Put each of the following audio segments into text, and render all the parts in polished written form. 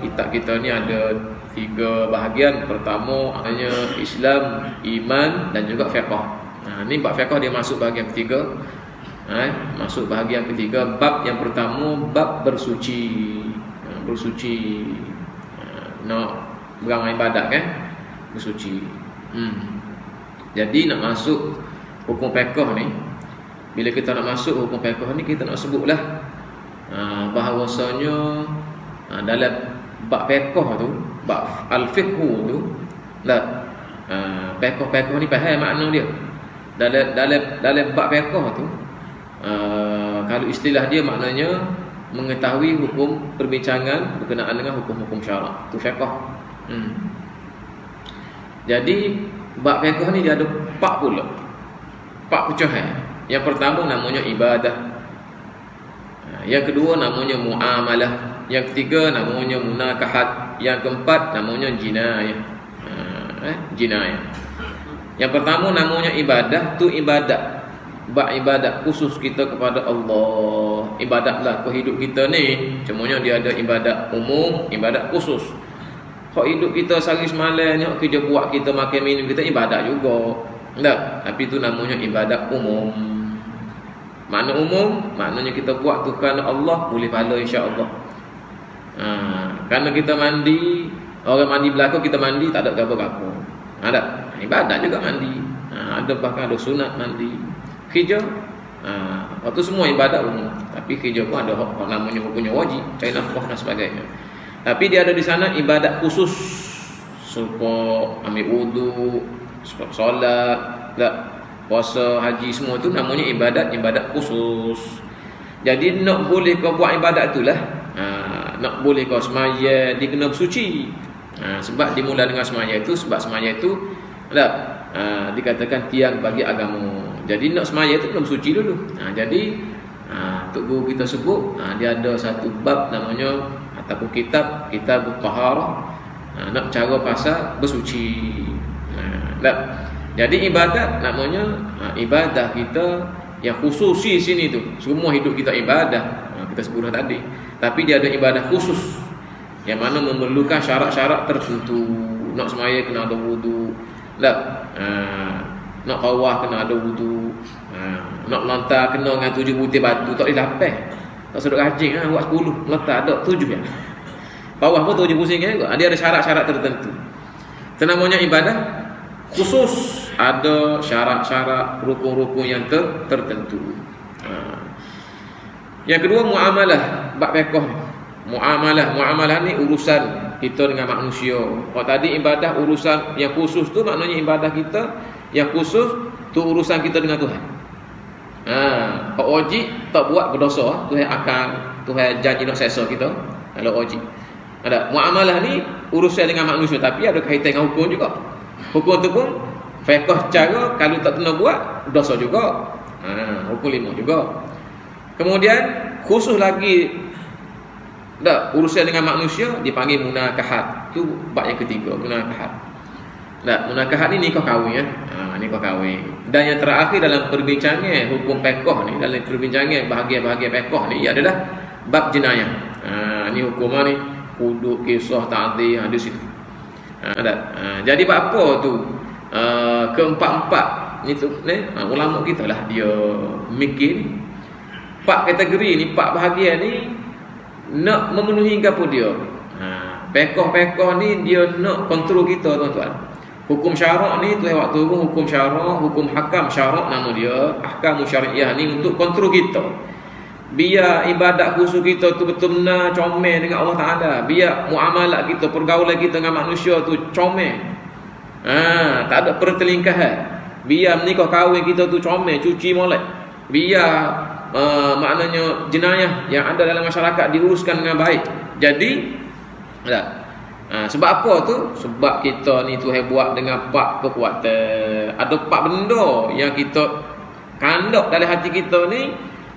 kitab kita ni ada 3 bahagian. Pertama hanya Islam, iman dan juga fiqh. Ni bab fiqh dia masuk bahagian ketiga. Masuk bahagian ketiga. Bab yang pertama bab bersuci. Bersuci. Nak beramal ibadat kan? Bersuci. Jadi nak masuk hukum fiqh ni, bila kita nak masuk hukum fiqh ni, kita nak sebutlah bahawasanya dalam bab fiqh tu, bab al-fiqhu tu, fiqh ni faham makna dia. Dalam bab fiqh tu, kalau istilah dia maknanya mengetahui hukum perbincangan berkenaan dengan hukum-hukum syarak. Tu fiqh. Jadi bab fiqh ni dia ada 4 pula. 4 pecahan. Yang pertama namanya ibadah. Yang kedua namanya muamalah. Yang ketiga namanya munakahat. Yang keempat namanya jinayah. Jinayah. Yang pertama namanya ibadah, tu ibadat. Bab ibadat khusus kita kepada Allah. Ibadatlah ke hidup kita ni. Cumanya dia ada ibadat umum, ibadat khusus. Hak hidup kita sehari semalam ni, kerja buat kita, makan minum kita, ibadat juga. Tak? Tapi tu namanya ibadat umum. Makna umum, maknanya kita buat tu kerana Allah, boleh pahala insya-Allah. Kerana kita mandi, orang mandi belakang kita mandi, tak ada apa-apa. Ada ibadat juga mandi. Ada bahkan ada sunat mandi. Kerja, waktu semua ibadat umum. Tapi kerja pun ada hak namanya hukumnya wajib, cari nafkah dan sebagainya. Tapi dia ada di sana ibadat khusus, serupa ambil wudu, solat, puasa, haji, semua tu namanya ibadat khusus. Jadi nak boleh kau buat ibadat itulah, nak boleh kau semaya, dia kena bersuci. Sebab dimulai dengan semaya itu, sebab semaya itu dikatakan tiang bagi agama. Jadi nak semaya itu kena bersuci dulu. Jadi Tok Guru kita sebut, dia ada satu bab namanya ataupun kitab taharah, nak cara pasal bersuci. Jadi ibadat namanya ibadah kita yang khususi sini tu. Semua hidup kita ibadah, kita sebut tadi. Tapi dia ada ibadah khusus yang mana memerlukan syarat-syarat tertentu. Nak semaya kena ada wudu. Nak kawah kena ada wudu. Nak lantar kena dengan 7 butir batu, tak boleh lapis. Tak sedut rajin buat 10, letak ada 7 ya. Bawah pun 7 pusing juga. Dia ada syarat-syarat tertentu. Itu namanya ibadah khusus. Ada syarat-syarat, rukun-rukun yang tertentu. Yang kedua muamalah, bab fiqh. Muamalah ni urusan kita dengan manusia. Kalau tadi ibadah urusan yang khusus tu, maknanya ibadah kita yang khusus tu urusan kita dengan Tuhan. Kalau wajib tak buat berdosa, Tuhan akan, Tuhan janji nak seksa kita kalau wajib. Ada muamalah ni urusan dengan manusia, tapi ada kaitan dengan hukum juga. Hukum tu pun fiqh cara, kalau tak kena buat dosa juga. Hukum 5 juga. Kemudian khusus lagi urusan dengan manusia dipanggil munakahat. Tu bab yang ketiga, munakahat. Munakahat ni nikah kahwin nikah kahwin. Dan yang terakhir dalam perbincangan hukum fiqh ni, dalam perbincangan bahagian-bahagian fiqh ni adalah bab jenayah. Ni hukum ni hudud, kisah, ta'dil, di situ. Jadi bab apa tu? Keempat-empat ni tu ulama kita lah dia mikir 4 kategori ni, 4 bahagian ni nak memenuhi apa dia. Fiqh ni dia nak kontrol kita tuan-tuan. Hukum syarak ni tu waktu hukum syarak, hukum hakam syarak nama dia, ahkam syariah ni untuk kontrol kita. Biar ibadat khusus kita tu betul benar comel dengan Allah Taala. Biar muamalah kita, pergaulan kita dengan manusia tu comel. Tak ada pertelingkahan. Biar menikah kahwin kita tu comel, cuci molek. Biar maknanya jenayah yang ada dalam masyarakat diuruskan dengan baik. Jadi sebab apa tu? Sebab kita ni Tuhan buat dengan 4 kekuatan. Ada 4 benda yang kita kandak dalam hati kita ni.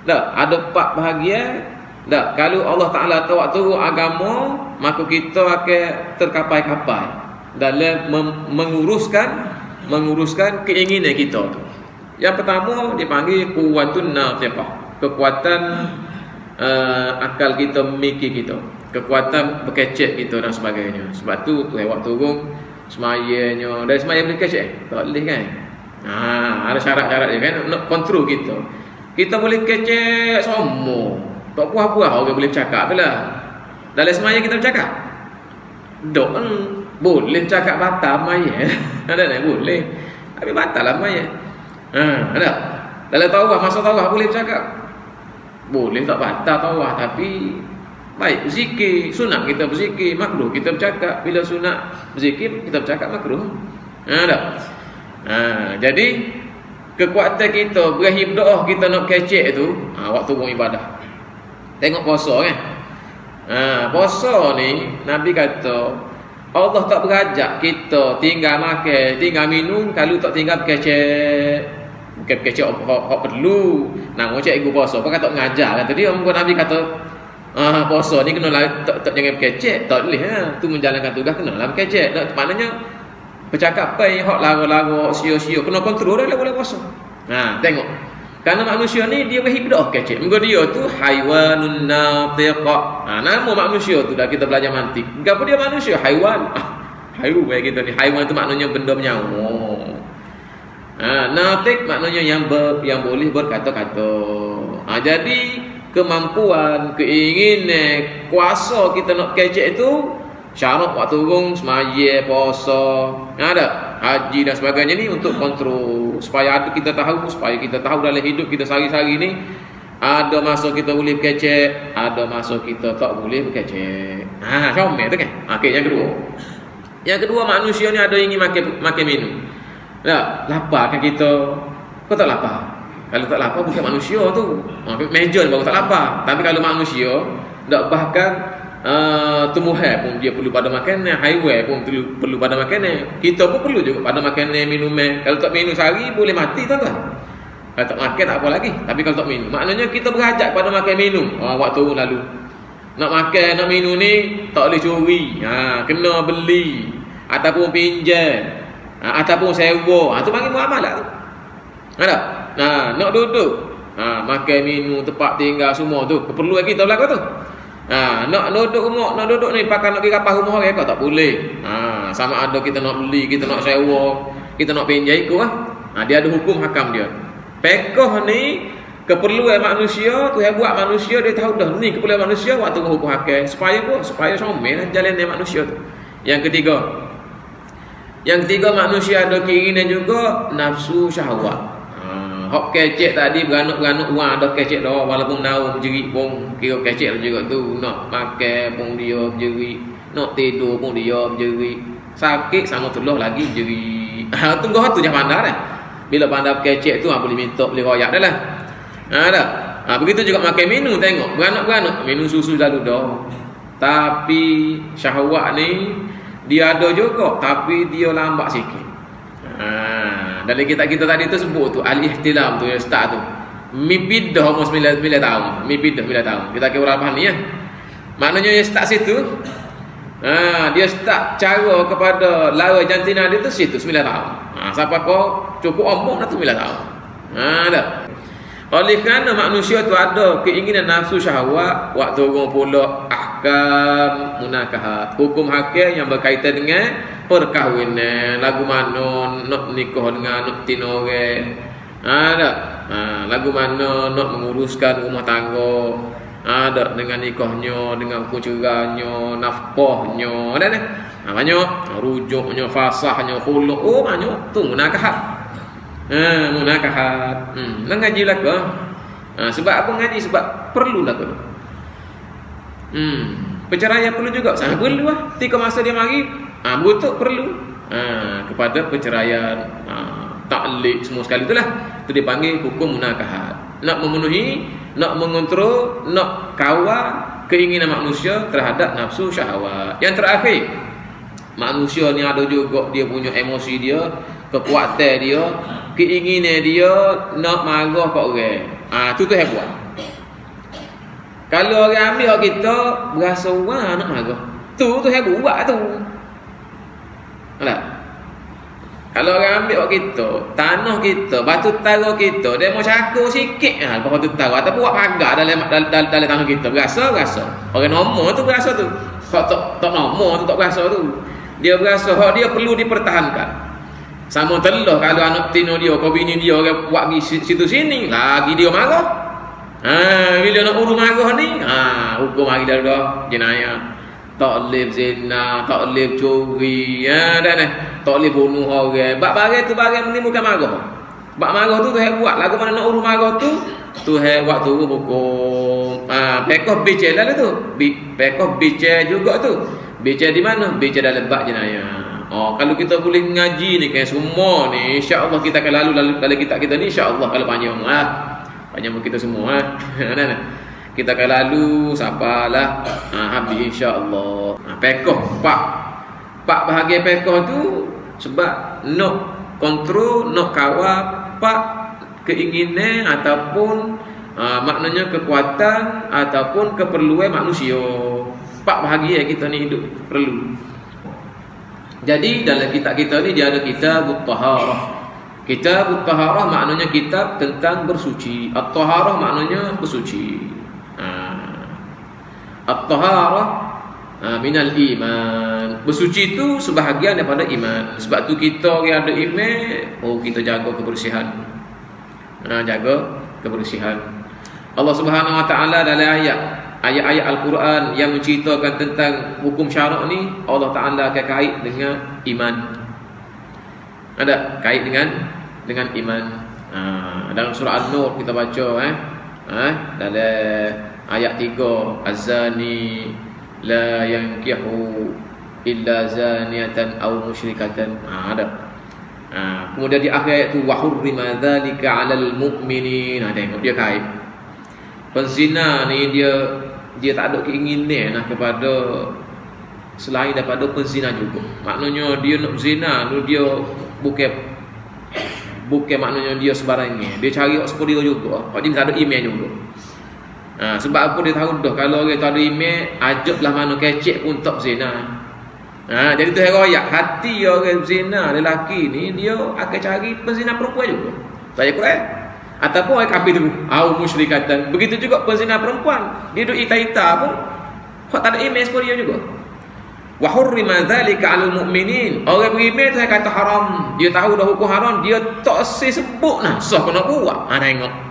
Ada 4 bahagian. Kalau Allah Ta'ala tahu turun agama, maka kita akan terkapai-kapai dalam menguruskan keinginan kita tu. Yang pertama dipanggil quwwatun natiqah, kekuatan akal kita, mikir kita, kekuatan berkecek kita dan sebagainya. Sebab tu Tuhan buat turun semayanya. Dari semaya boleh kecek? Tak boleh kan? Ada syarat-syarat dia kan, nak kontrol kita. Kita boleh kecek semua. Tak puas-puas orang boleh bercakap lah. Dalam semaya kita bercakap. Dok boleh cakap batal maya. Ada tak? Boleh. Tapi batal lah maya. Ada. Dalam tawaf, masa tawaf boleh bercakap. Boleh tak batal tawaf, tapi baik berzikir. Sunat kita berzikir, makruh kita bercakap. Bila sunat berzikir kita bercakap makruh. Ada. Jadi kekuatan kita berakhir berdoa kita nak kecek tu waktu buang ibadah. Tengok puasa kan. Puasa ni Nabi kata Allah tak berajak kita tinggal makan, tinggal minum kalau tak tinggal kecek. Bukan kecek hak perlu. Nama cikgu puasa apa kata mengajar kata dia. Nabi kata puasa ni kena tak jangan kecek, tak boleh tu menjalankan tugas kena lah kecek. Maknanya percakapan hak lara-lara sia-sia kena kontrol dah boleh puasa. Tengok. Karena manusia ni dia berhidup kecek. Muka dia tu haiwanun natiqa. Nama manusia tu dah kita belajar mantik. Gapo dia manusia? Haiwan. Haiwan kita ni. Haiwan tu maknanya benda bernyawa. Natiq maknanya yang boleh berkata-kata. Jadi kemampuan, keinginan, kuasa kita nak kecek itu syarat waktu turun semaya, puasa, ada haji dan sebagainya ni untuk kontrol supaya kita tahu dalam hidup kita sehari-hari ni ada masa kita boleh berkecek, ada masa kita tak boleh berkecek. Comel tu kan. Okey, yang kedua manusia ni ada ingin makan minum. Lapar kan kita? Kau tak lapar? Kalau tak lapar bukan manusia tu. Meja baru tak lapar. Tapi kalau manusia bahkan tumbuhan pun dia perlu pada makanan, haiwan pun perlu pada makanan. Kita pun perlu juga pada makanan, minuman. Kalau tak minum sehari boleh mati tuan-tuan. Kalau tak makan tak apa lagi. Tapi kalau tak minum, maknanya kita berhajat pada makan minum. Waktu lalu nak makan, nak minum ni tak boleh curi. Kena beli ataupun pinjam ataupun sewa. Tu panggil muamalah tu. Ada. Nak duduk makan minum, tempat tinggal semua tu keperluan kita belaka tu. Nak duduk rumah, nak duduk ni pakai nak pergi kapal rumah orang kau tak boleh. Sama ada kita nak beli, kita nak sewa, kita nak pinjam ikut dia ada hukum hakam dia. Pekoh ni keperluan manusia, Tuhan buat manusia dia tahu dah ni keperluan manusia waktu hukum hakam supaya apa? Supaya somel jalan dia manusia tu. Yang ketiga manusia ada keinginan juga nafsu syahwat. Hok kecek tadi beranak-beranak wang ada kecek dah walaupun naum jerit pun kira kecek juga tu. Nak makan pun dia berjerit, nak tidur pun dia berjerit, sakit sama telah lagi jerit. Tunggu tu jangan pandai dah. Bila pandai kecek tu boleh minta, boleh royak dah lah. Begitu juga makan minum, tengok beranak-beranak minum susu lalu dah. Tapi syahwat ni dia ada juga tapi dia lambat sikit. Dalam kitab kita tadi tu sebut tu al-ihtilam tu yang start tu. Mipidah umur 9 tahun. Mipidah 9 tahun. Kita kira berapa ni ya. Maknanya yang start situ. Dia start cara kepada lara jantina dia tu situ 9 tahun. Siapa kau cukup umur dah tu 9 tahun. Dah. Oleh kerana manusia tu ada keinginan nafsu syahwat, waktu orang pula ahkam munakahat, hukum hakam yang berkaitan dengan perkahwinan, lagu mana nak nikah dengan nak tinore. Lagu mana nak menguruskan rumah tangga. Ada dengan nikahnya, dengan hukum cerainya, nafkahnya, ada dah. Banyak rujuknya, fasahnya, khuluk, banyak tu munakahat. Munakahat. Nak ngaji belaka. Sebab apa ngaji? Sebab perlu belaka. Perceraian perlu juga. Sangat perlu lah. Ketika masa dia mari, berutuk perlu. Kepada perceraian, taklik semua sekali itulah. Itu dipanggil hukum munakahat. Nak memenuhi, nak mengontrol, nak kawal keinginan manusia terhadap nafsu syahwat. Yang terakhir, manusia ni ada juga dia punya emosi dia, kekuatan dia, keinginan dia nak marah kat orang. Tu tu hebat. Kalau orang ambil hak kita berasa wah nak marah. Tu hebat buat tu. Alah. Kalau orang ambil buat kita, tanah kita, batu tara kita, dia mau cakur sikit batu tara ataupun buat pagar dalam tanah kita, berasa. Orang nombor tu berasa tu. Kalau tak nombor tu tak berasa tu. Dia berasa dia perlu dipertahankan. Sama telur kalau anak tino dia, kau bini dia orang buat pergi situ sini, lagi dia marah. Bila nak urus marah ni, hukum hari dah jenayah. Tak boleh zina, tak boleh curi, tak boleh bunuh orang. Bab barang tu barang menimbulkan marah. Bab marah tu Tuhan buat. Lagu mana nak urus marah tu, Tuhan buat turun hukum. Pekoh bicara lah tu. Pekoh bicara juga tu. Bicara di mana? Bicara dalam bab jenayah. Kalau kita boleh ngaji ni kan semua ni, insya-Allah kita akan lalu dalam kitab kita ni, insya-Allah kalau panjang panjang kita semua kita akan lalu sabarlah habis insya-Allah. Pekoh pak bahagian pekoh tu sebab nak kontrol, nak kawal pak keinginan ataupun maknanya kekuatan ataupun keperluan manusia. Pak bahagian kita ni hidup perlu. Jadi dalam kitab kita ni dia ada kitabut taharah. Kitabut taharah maknanya kitab tentang bersuci. At-taharah maknanya bersuci. At-taharah minal iman. Bersuci itu sebahagian daripada iman. Sebab tu kita yang ada iman, kita jaga kebersihan. Jaga kebersihan. Allah Subhanahu Wa Taala dalam ayat-ayat Al-Quran yang menceritakan tentang hukum syarak ni, Allah Taala akan kait dengan iman. Ada kait dengan iman. Dalam surah An-Nur kita baca dalam ayat 3, az-zani la yankihu illa zaniyatan aw musyrikatan. Ada. Kemudian di akhir ayat tu wa hurrima dzalika 'alal mu'minin. Tengok dia kait. Penzina ni dia tak ada keinginan kepada selain daripada penzina juga. Maknanya dia nak zina tu dia bukan maknanya dia sembarangnya. Dia cari hak dia juga. Hak dia tak ada iman juga. Sebab apa dia tahu dah kalau orang tak ada iman, ajaklah mana kecek pun tak zina. Jadi tu royak hati orang zina lelaki ni dia akan cari penzina perempuan juga. Saya Quran ataupun orang kafir tu au musyrikatan. Begitu juga penzina perempuan, dia duk ita-ita pun hak tak ada iman seperti dia juga. Wa hurrima dzalika 'alal mu'minin. Orang beriman tu kata haram, dia tahu dah hukum haram, dia tak sebut sah kena buat. Tengok.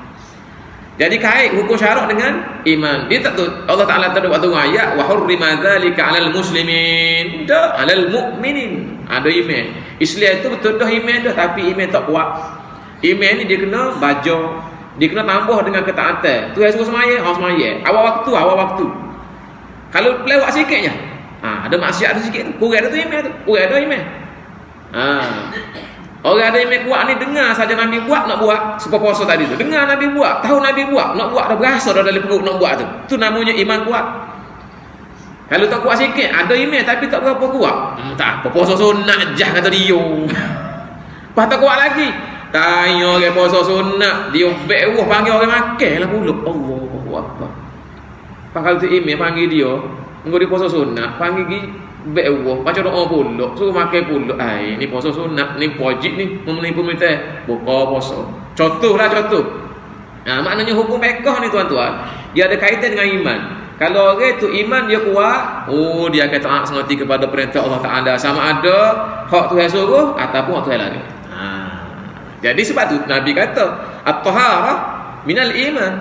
Jadi kait hukum syarak dengan iman. Dia tak tu Allah Taala tak ada waktu ayat wa hurrima dzalika 'alal muslimin. Dah 'alal mu'minin. Ada iman. Islam itu betul dah iman dah tapi iman tak kuat. Iman ni dia kena baca, dia kena tambah dengan ketaatan. Tu yang suruh semaya, semaya. Awal waktu. Kalau lewat sikitnya, ada maksiat ada sikit, kurang ada tu iman tu. Kurang ada iman. Orang ada iman kuat ni dengar saja Nabi buat nak buat sepuasa tadi tu. Dengar Nabi buat, tahu Nabi buat, nak buat dah berasa dah dalam perut nak buat tu. Tu namanya iman kuat. Kalau tak kuat sikit, ada iman tapi tak berapa kuat. Tak apa, puasa sunat jah kata dia. Lepas tak kuat lagi. Tanya orang puasa sunat, dia beruh panggil orang makan lah pula. Allahu Akbar. Kalau tu iman panggil dia, engkau dia puasa sunat, panggil dia beruh, baca doa pula, suruh makan pula. Ni puasa sunat, ni wajib ni, memenuhi permintaan. Buka puasa. Contohlah contoh. Maknanya hukum fiqh ni tuan-tuan, dia ada kaitan dengan iman. Kalau orang tu iman dia kuat, dia akan taat sengerti kepada perintah Allah Taala, sama ada hak Tuhan suruh ataupun hak Tuhan larang. Jadi sebab tu Nabi kata at-taharah minal iman.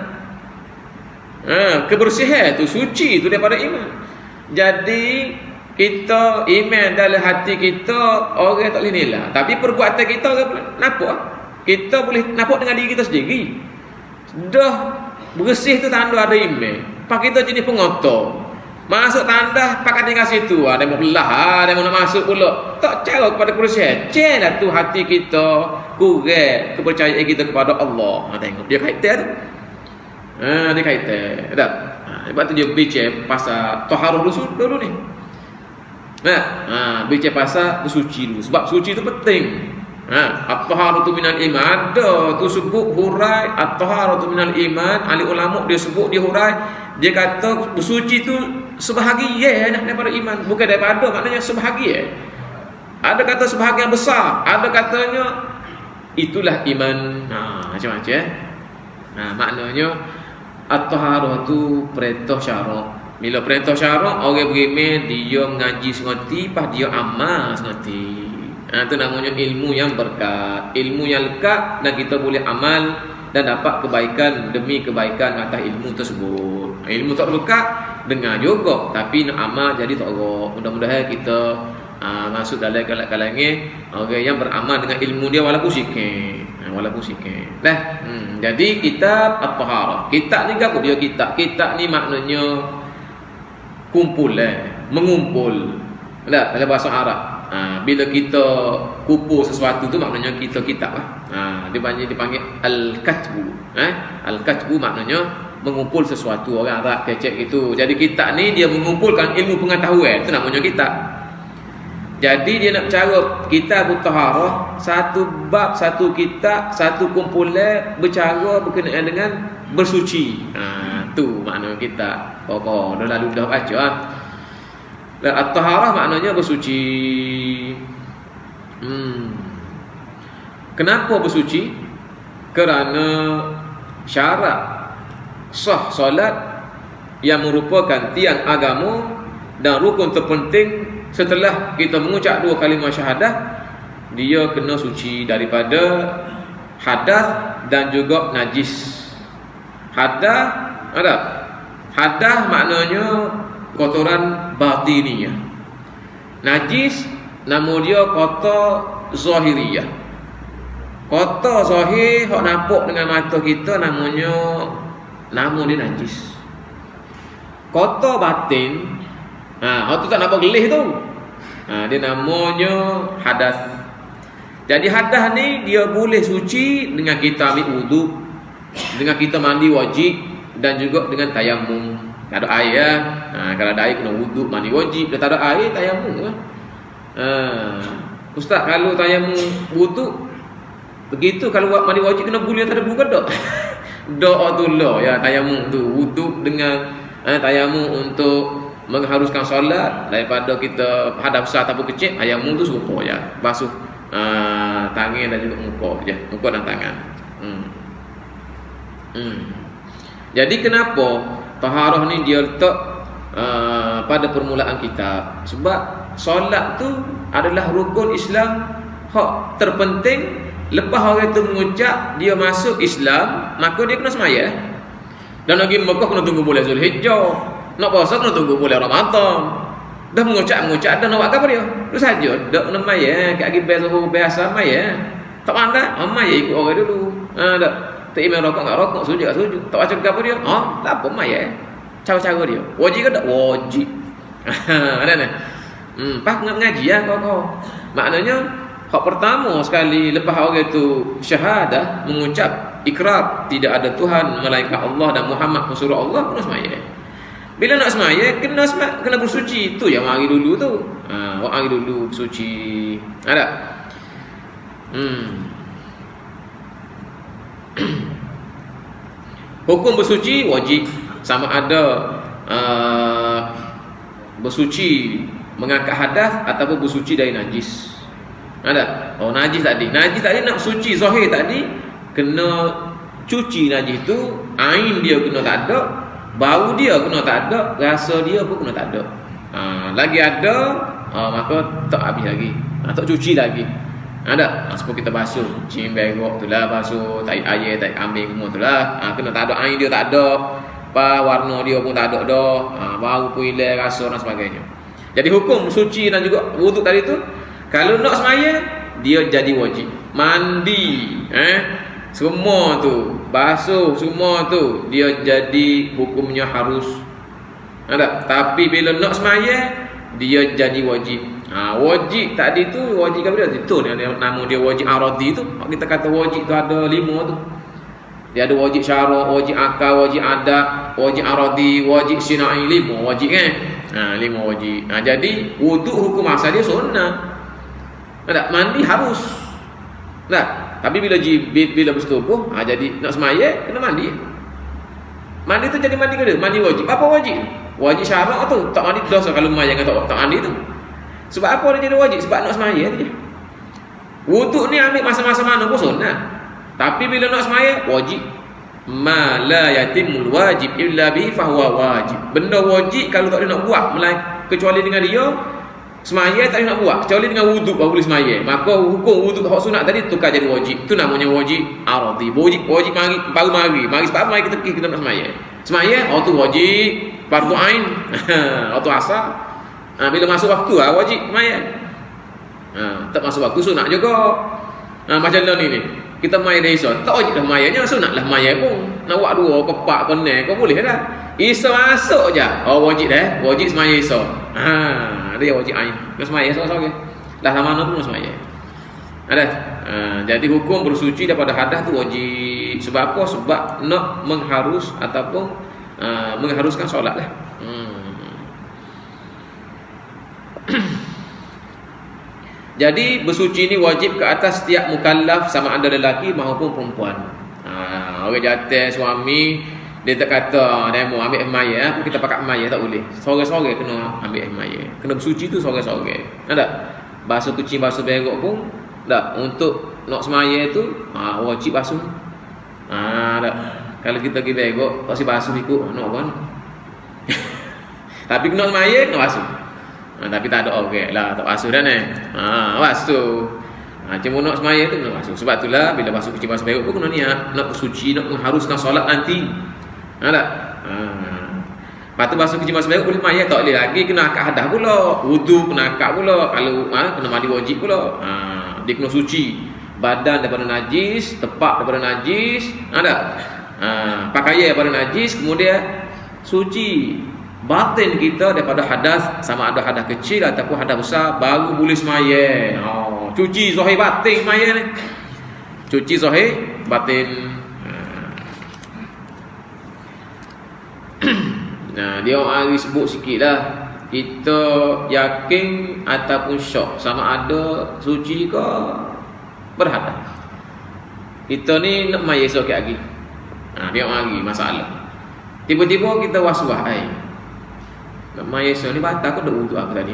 Kebersihan tu suci tu daripada iman. Jadi kita iman dalam hati kita orang tak boleh nilai, tapi perbuatan kita orang boleh nampak. Kita boleh nampak dengan diri kita sendiri. Dah bersih tu tanda ada iman. Pak kita jenis pengotor. Masuk tanda pakai tinggal situ, ada yang mau belah, ada yang mau nak masuk pula. Tak cara kepada kebersihan. Celah tu hati kita kurang kepercayaan kita kepada Allah. Tengok dia kaitan tu. Dia kaitan. Dah. Sebab tu dia bicara pasal taharah dulu ni. Bicara pasal bersuci dulu. Sebab suci tu penting. At-taharatu minal iman. Ada tu sebut hurai at-taharatu minal iman. Ahli ulama dia sebut dia hurai. Dia kata bersuci tu sebahagian daripada iman. Bukan daripada, maknanya sebahagian. Ada kata sebahagian besar, ada katanya itulah iman. Macam-macam. Maknanya at-taharah tu perintah syarak. Bila perintah syarak, orang beriman dia mengaji sengerti, pas dia amal sengerti. Itu namanya ilmu yang berkat, ilmu yang lekat, dan kita boleh amal dan dapat kebaikan demi kebaikan atas ilmu tersebut. Ilmu tak berkat, dengar juga, tapi nak amal jadi tak berkat. Mudah-mudahan kita masuk dalam kalangan orang yang beramal dengan ilmu dia walaupun sikit. Jadi kitab at-taharah. Kitab ni apa dia kitab? Kitab ni maknanya kumpul, mengumpul. Dalam bahasa Arab. Bila kita kumpul sesuatu tu maknanya kita kitab lah. Dia dipanggil al-katbu. Al-katbu maknanya mengumpul sesuatu. Orang Arab kecek gitu. Jadi kitab ni dia mengumpulkan ilmu pengetahuan. Itu namanya kitab. Jadi dia nak cara kitab at-taharah, satu bab, satu kitab, satu kumpulan bercara berkenaan dengan bersuci. Tu makna kitab. Dah lalu dah baca. At-taharah maknanya bersuci. Kenapa bersuci? Kerana syarat sah solat yang merupakan tiang agama dan rukun terpenting setelah kita mengucap 2 kalimah syahadah, dia kena suci daripada hadas dan juga najis. Hadas maknanya kotoran batiniyah. Najis nama dia kotor zahiriyah. Kotor zahir hok nampak dengan mata kita nama dia najis. Kotor batin tu tak nampak gelih tu. Dia namanya hadas. Jadi hadas ni dia boleh suci dengan kita ambil wudu, dengan kita mandi wajib, dan juga dengan tayamum. Tak ada air kalau ada air kena wudu, mandi wajib. Kalau tak ada air tayamum. Ustaz, kalau tayamum wudu begitu, kalau buat mandi wajib kena buli tak ada buka tak? Doa tu lah ya, tayamum tu wudu dengan tayamum untuk mengharuskan solat daripada kita hadap besar ataupun kecil. Tayamum tu serupa ya, basuh tangan dan juga muka je, muka dan tangan. Jadi kenapa taharah ni dia letak pada permulaan kitab? Sebab solat tu adalah rukun Islam hak terpenting. Lepas orang tu mengucap dia masuk Islam, maka dia kena semaya. Dan lagi Mekah kena tunggu bulan Zulhijjah. Nak puasa kena tunggu bulan Ramadan. Dah mengucap dah nak buat apa dia? Itu saja. Dak kena maya, kat biasa maya. Tak pandai, maya ikut orang dulu. Dak tak imam rokok enggak rokok, sujud sujud. Tak baca apa dia? Tak apa maya. Cara-cara dia. Wajib ke tak? Wajib. Ada ni. Pas ngaji kau. Maknanya hak pertama sekali lepas orang itu syahadah, mengucap ikrar tidak ada Tuhan melainkan Allah dan Muhammad pesuruh Allah, kena semaya. Bila nak semaya kena bersuci. Tu yang hari dulu tu. Hari dulu bersuci. Ada. Hukum bersuci wajib, sama ada bersuci mengangkat hadas ataupun bersuci dari najis. Ada. Najis tadi nak suci zahir tadi, kena cuci najis tu, ain dia kena tak ada, bau dia kena tak ada, rasa dia pun kena tak ada. Lagi ada, maka tak habis lagi. Tak cuci lagi. Ada. Sebab kita basuh, berok tu lah, basuh taik air, taik kambing semua tu lah. Kena tak ada, ain dia tak ada, warna dia pun tak ada dah, bau pun hilang, rasa dan sebagainya. Jadi hukum suci dan juga wuduk tadi tu, kalau nak semaya dia jadi wajib. Mandi, semua tu, basuh semua tu, dia jadi hukumnya harus. Ada. Tapi bila nak semaya dia jadi wajib. Wajib tadi tu wajib apa dia? Itu nama dia wajib aradi tu. Kita kata wajib tu ada 5 tu. Dia ada wajib syarak, wajib akal, wajib adat, wajib aradi, wajib syina'i, 5 wajib kan? 5 wajib. Jadi wuduk hukum asal dia sunnah. Tak, mandi harus. Tak. Tapi bila bersetubuh, jadi nak semaya kena mandi. Mandi tu jadi mandi ke dia? Mandi wajib. Apa wajib? Wajib syarak tu. Tak mandi dosa kalau maya dengan tak mandi tu. Sebab apa dia jadi wajib? Sebab nak semaya tu je. Wuduk ni ambil masa-masa mana pun sunat. Tapi bila nak semaya, wajib. Ma la yatimul wajib illa bi fahuwa wajib. Benda wajib kalau tak ada nak buat, kecuali dengan dia, semaya tak ada nak buat. Kecuali dengan wuduk baru boleh semaya. Maka hukum wuduk hak sunat tadi tukar jadi wajib. Itu namanya wajib aradi. Wajib mari, baru mari sebab apa? Mari kita nak semaya. Semaya, tu wajib. Fardu ain. Tu asal. Bila masuk waktu wajib semaya. Tak masuk waktu sunat juga. Macam ni. Kita maya dah Isya, tak wajib dah mayanya, sunatlah maya pun. Nak buat 2 ke 4 ke 6 kau boleh dah. Isya masuk je. Wajib dah, wajib semaya Isya. Dia wajib ain. Nak semaya sorang-sorang. Dah mana pun semaya. Ada. Jadi hukum bersuci daripada hadas tu wajib. Sebab apa? Sebab nak mengharus ataupun mengharuskan solatlah. Jadi bersuci ni wajib ke atas setiap mukallaf sama ada lelaki maupun perempuan. Orang jatuh suami dia tak kata dia mau ambil maya, kita pakai maya tak boleh. Sore-sore kena ambil maya. Kena bersuci tu sore-sore. Ada? Basuh kucing, basuh berok pun tak. Untuk nak semaya tu wajib basuh. Tak. Kalau kita pergi berok pasti basuh ikut nak kan. Tapi kena semaya kena basuh. Tapi tak ada orang lah, tak basuh dah ni. Basuh. Cuma nak semaya tu kena basuh. Sebab itulah bila basuh kucing, basuh berok pun kena niat nak bersuci, nak mengharuskan solat nanti. Tak? Lepas tu basuh kucing, basuh berok boleh maya, tak boleh lagi kena akad hadas pula. Wudu kena akad pula. Kalau kena mandi wajib pula. Dia kena suci. Badan daripada najis, tepak daripada najis. Tak? Pakaian daripada najis, kemudian suci. Batin kita daripada hadas, sama ada hadas kecil ataupun hadas besar, baru boleh semaya. Cuci zahir batin semaya ni. Cuci zahir batin. Dia orang sebut sikit lah. Kita yakin ataupun syok sama ada suci ke berhadas. Kita ni nak maya esok lagi. Dia orang lagi masalah. Tiba-tiba kita was-was maya Isya ni batal kau dah wuduk aku tadi.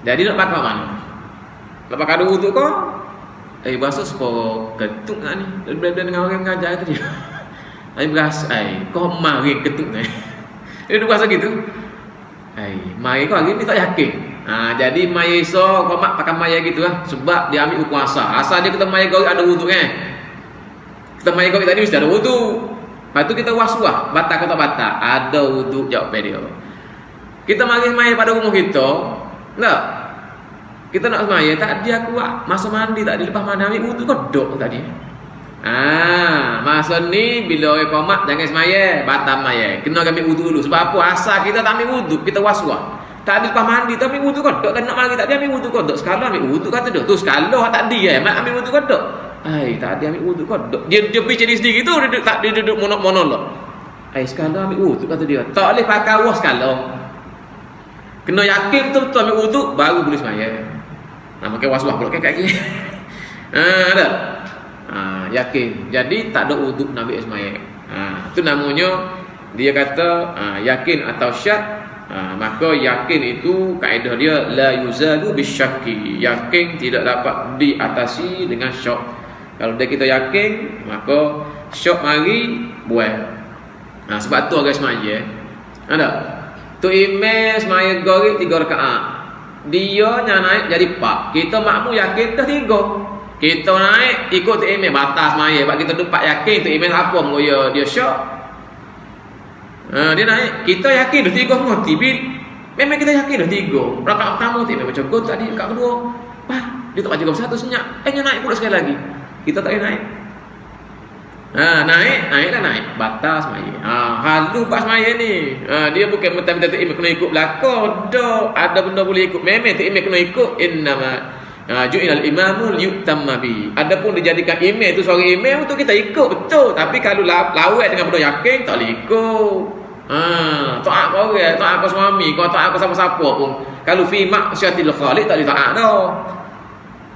Jadi nak pakai mana? Nak pakai ada wuduk kau? Bahasa sepuluh ketuk nak ni. Berbeda dengan orang mengajar tadi. Berasa kau mari ketuk ni. Dia berasa gitu. Mari kau hari ni tak yakin. Jadi maya Isya kau mak pakai maya gitu lah. Sebab dia ambil hukum asal. Asal dia kita maya kau ada wuduk kan. Kita maya kau tadi mesti ada wuduk. Lepas tu kita was-was, batal ke tak batal? Ada wuduk, jawab dia. Kita mari semaya pada rumah kita, tak? Kita nak semaya, tak dia kuat. Masa mandi tak dia lepas mandi ambil wuduk kodok tadi. Masa ni bila orang komat jangan semaya, batal semaya. Kena ambil wuduk dulu. Sebab apa? Asal kita tak ambil wuduk, kita was-was. Tak ada lepas mandi tak ambil wuduk kodok. Kan nak mari tak dia ambil wuduk kodok. Sekala ambil wuduk kata dia. Tu sekala tak dia ambil wuduk kodok. Tak ada ambil wuduk kodok. Dia pergi jadi sendiri tu, dia duduk monolog. Sekala ambil wuduk kata dia. Tak boleh pakai was sekala. Kena yakin betul-betul ambil wuduk baru boleh semaya. Makan was-was pula kayak gini. Ada. Yakin. Jadi tak ada wuduk nak ambil semaya. Itu namanya dia kata yakin atau syak. Maka yakin itu kaedah dia la yuzalu bisyakki. Yakin tidak dapat diatasi dengan syak. Kalau dia kita yakin, maka syak mari buat. Sebab tu orang semaya. Ada. Tu imam semaya gori 3 rakaat. Dia yang naik jadi 4. Kita makmum yakin dah 3. Kita naik ikut tu imam batas semaya. Sebab kita dapat yakin tu imam apa moga dia syak. Dia naik, kita yakin dah 3 semua. Memang kita yakin dah 3. Rakaat pertama tu imam macam kau tadi, rakaat kedua. Dia tak baca satu senyap. Naik pula sekali lagi. Kita tak boleh naik. Naik. Batas semaya. Halu pas semaya ni. Dia bukan mentang-mentang tu imam kena ikut belakang. Ada benda boleh ikut. Memang tu imam kena ikut. Innama ju'ilal imamu liyutamma bi. Adapun dijadikan imam tu seorang imam untuk kita ikut betul. Tapi kalau lawan dengan benda yakin tak boleh ikut. Taat kau orang, taat kau suami, kau taat kau siapa-siapa pun. Kalau fi maksiatil khaliq tak boleh taat dah.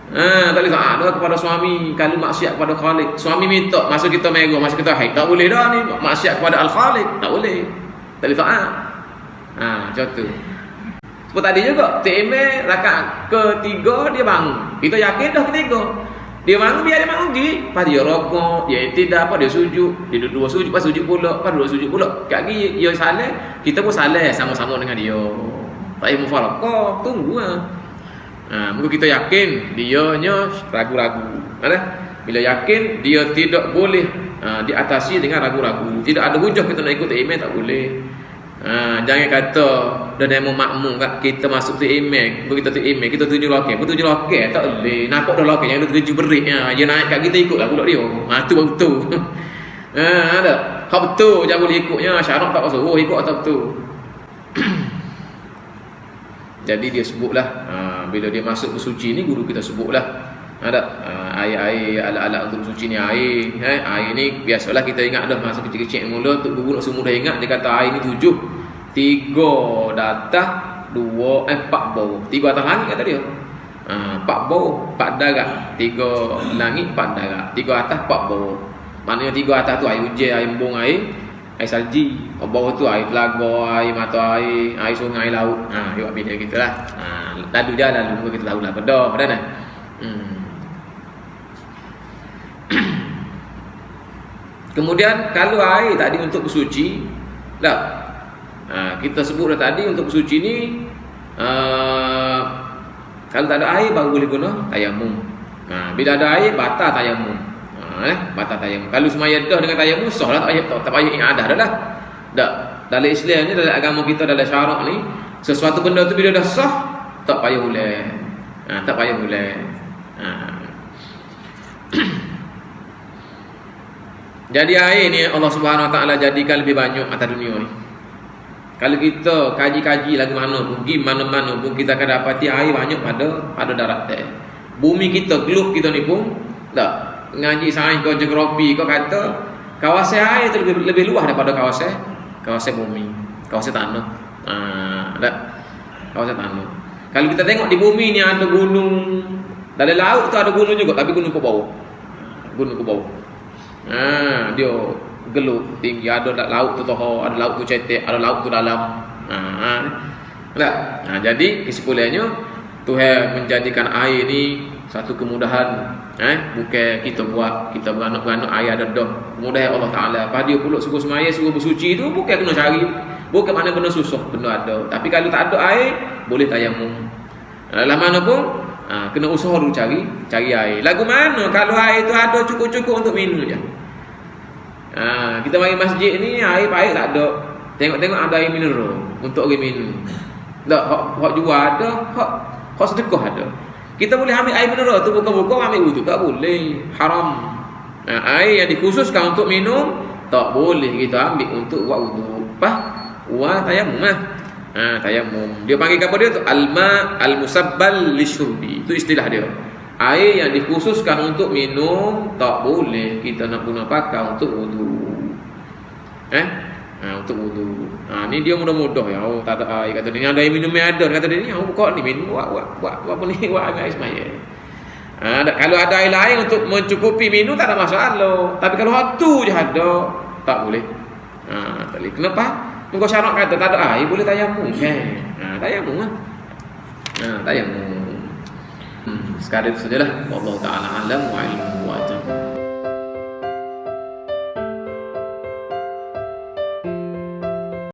Tak boleh taat dah kepada suami. Kalau maksiat kepada Khaliq, suami minta masa kita merah, masa kita haid, tak boleh dah ni. Maksiat kepada Al-Khaliq tak boleh. Tak boleh taat. Macam tu. Seperti tadi juga, TMA rakaat ketiga dia bangun. Kita yakin dah ketiga. Dia bangun, biar dia bangun pergi. Lepas dia rokok, dia tidak apa, dia sujud. Dia dua sujud, lepas sujud pula. Lepas dua sujud pula. Kak lagi, dia salah. Kita pun salah sama-sama dengan dia. Tak payah mufarakah, tunggu lah. Mungkin kita yakin, dianya ragu-ragu. Bila yakin, dia tidak boleh diatasi dengan ragu-ragu. Tidak ada hujah kita nak ikut imam, tak boleh. Jangan kata dah demo makmum kat kita masuk tu imam, kita tu imam, kita tuju lokal, betul lokal tak boleh. Nampak dah lokal yang ada tuju berit dia naik kat kita ikutlah pula dia. Tu baru betul. Ada. Hak betul jangan boleh ikutnya, syarat tak suruh ikut atau betul. Jadi dia sebutlah bila dia masuk bersuci ni guru kita sebutlah ada air alat-alat untuk bersuci ni air ni biasalah kita ingat dah masa kecil-kecil mula untuk guru nak semua dah ingat dia kata air ni 7 3 datah 2 4 bawah 3 atas langit kata dia 4 bawah 4 darat 3 langit 4 darat 3 atas 4 bawah maknanya 3 atas tu air hujan air embung air salji bawah tu air telaga air mata air sungai air laut dia buat beda gitulah lalu je lalu kita tahu lah bedah dah Kemudian kalau air tadi untuk bersuci lah, kita sebut dah tadi untuk bersuci ni kalau tak ada air baru boleh guna tayamum. Bila ada air batal tayamum. Batal tayamum. Kalau semaya dah dengan tayamum sah lah, tak payah iadah dah lah. Dak. Dalam Islam ni, dalam agama kita, dalam syarak ni, sesuatu benda tu bila dah sah tak payah ulang. Tak payah ulang. Jadi air ni Allah Subhanahu Wa Taala jadikan lebih banyak atas dunia ni. Kalau kita kaji-kaji lagu mana pun, pergi mana-mana pun kita akan dapati air banyak pada darat teh. Bumi kita, globe kita ni pun tak ngaji sains ke geografi ke kata kawasan air tu lebih luas daripada kawasan bumi, kawasan tanah. Tak. Kawasan tanah. Kalau kita tengok di bumi ni ada gunung, dalam laut tu ada gunung juga tapi gunung ke bawah. Gunung ke bawah. Dia gelup tinggi, ada laut tu toh, ada laut tu cetek, ada laut tu dalam. Jadi kesimpulannya Tuhan menjadikan air ni satu kemudahan. Bukan kita buat, kita beranak-beranak air ada dah. Kemudahan Allah Taala. Pada dia pula suruh semaya, suruh bersuci tu bukan kena cari, bukan mana benda susah, benda ada. Tapi kalau tak ada air, boleh tayamum. Dalam mana pun kena usaha dulu cari air. Lagu mana kalau air tu ada cukup-cukup untuk minum je. Kita mari masjid ni air pahit tak ada. Tengok-tengok ada air mineral untuk orang minum. Tak, hak jual ada, hak sedekah ada. Kita boleh ambil air mineral tu buka-buka ambil wudu, tak boleh. Haram. Air yang dikhususkan untuk minum tak boleh kita ambil untuk buat wudu. Buat tayamum tayamum. Dia panggil apa dia tu? Al-ma al-musabbal lisyurbi. Itu istilah dia. Air yang dikhususkan untuk minum tak boleh kita nak guna pakai untuk wudu. Untuk wudu. Ni dia mudah-mudah ya. Oh, tak ada air kata dia. Ni ada air minum ada kata dia ni. Buka ni minum buat apa ni buat air semaya. Kalau ada air lain untuk mencukupi minum tak ada masalah. Tapi kalau satu je ada tak boleh. Tak boleh. Kenapa? Engkau syarat kata tak ada air boleh tayamum tayamum lah. Tayamum. Sekadar itu sajalah. Wallahu ta'ala alam wa ilmu wa